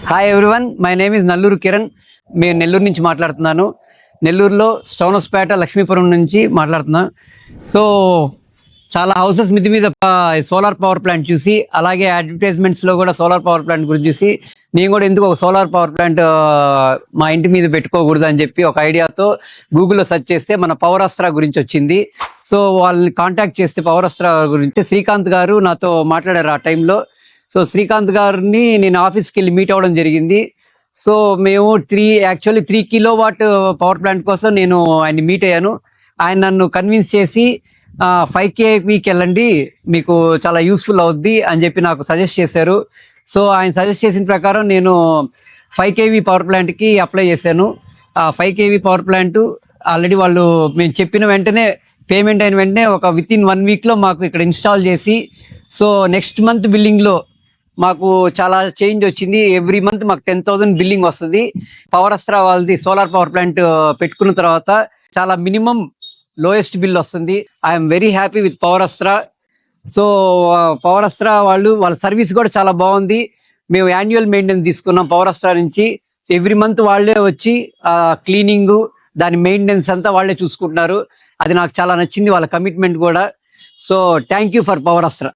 Hi everyone, my name is Nallur Kiran. నేను నెల్లూరు నుంచి మాట్లాడుతున్నాను. నెల్లూరులో స్టోనస్పేట లక్ష్మీపురం నుంచి మాట్లాడుతున్నాను. సో చాలా హౌసెస్ మిద్ది మీద సోలార్ పవర్ ప్లాంట్ చూసి, అలాగే అడ్వర్టైజ్మెంట్స్లో కూడా సోలార్ పవర్ ప్లాంట్ గురించి చూసి, నేను కూడా ఎందుకు ఒక సోలార్ పవర్ ప్లాంట్ మా ఇంటి మీద పెట్టుకోకూడదు అని చెప్పి ఒక ఐడియాతో గూగుల్లో సెర్చ్ చేస్తే మన పవర్ అస్త్రా గురించి వచ్చింది. సో వాళ్ళని కాంటాక్ట్ చేస్తే పవర్ అస్త్రా గురించి శ్రీకాంత్ గారు నాతో మాట్లాడారు ఆ టైంలో. సో శ్రీకాంత్ గారిని నేను ఆఫీస్కి వెళ్ళి మీట్ అవ్వడం జరిగింది. సో మేము 3 కిలోవాట్ పవర్ ప్లాంట్ కోసం నేను ఆయన మీట్ అయ్యాను. ఆయన నన్ను కన్విన్స్ చేసి 5 kVకి వెళ్ళండి, మీకు చాలా యూస్ఫుల్ అవుద్ది అని చెప్పి నాకు సజెస్ట్ చేశారు. సో ఆయన సజెస్ట్ చేసిన ప్రకారం నేను 5 kV పవర్ ప్లాంట్కి అప్లై చేశాను. ఆ 5 kV పవర్ ప్లాంట్ ఆల్రెడీ వాళ్ళు మేము చెప్పిన వెంటనే పేమెంట్ అయిన వెంటనే విత్ ఇన్ 1 వీక్లో మాకు ఇక్కడ ఇన్స్టాల్ చేసి, సో నెక్స్ట్ మంత్ బిల్లింగ్లో మాకు చాలా చేంజ్ వచ్చింది. ఎవ్రీ మంత్ మాకు 10,000 బిల్లింగ్ వస్తుంది. పవర్ అస్త్రా వాళ్ళది సోలార్ పవర్ ప్లాంట్ పెట్టుకున్న తర్వాత చాలా మినిమం లోయెస్ట్ బిల్ వస్తుంది. I'm very happy with power Astra. So power Astra వాళ్ళ సర్వీస్ కూడా చాలా బాగుంది. మేము యాన్యువల్ మెయింటెనెన్స్ తీసుకున్నాం పవర్ అస్త్రా నుంచి. ఎవ్రీ మంత్ వాళ్ళే వచ్చి క్లీనింగ్, దాని మెయింటెనెన్స్ అంతా వాళ్ళే చూసుకుంటున్నారు. అది నాకు చాలా నచ్చింది, వాళ్ళ కమిట్మెంట్ కూడా. So thank you for power Astra.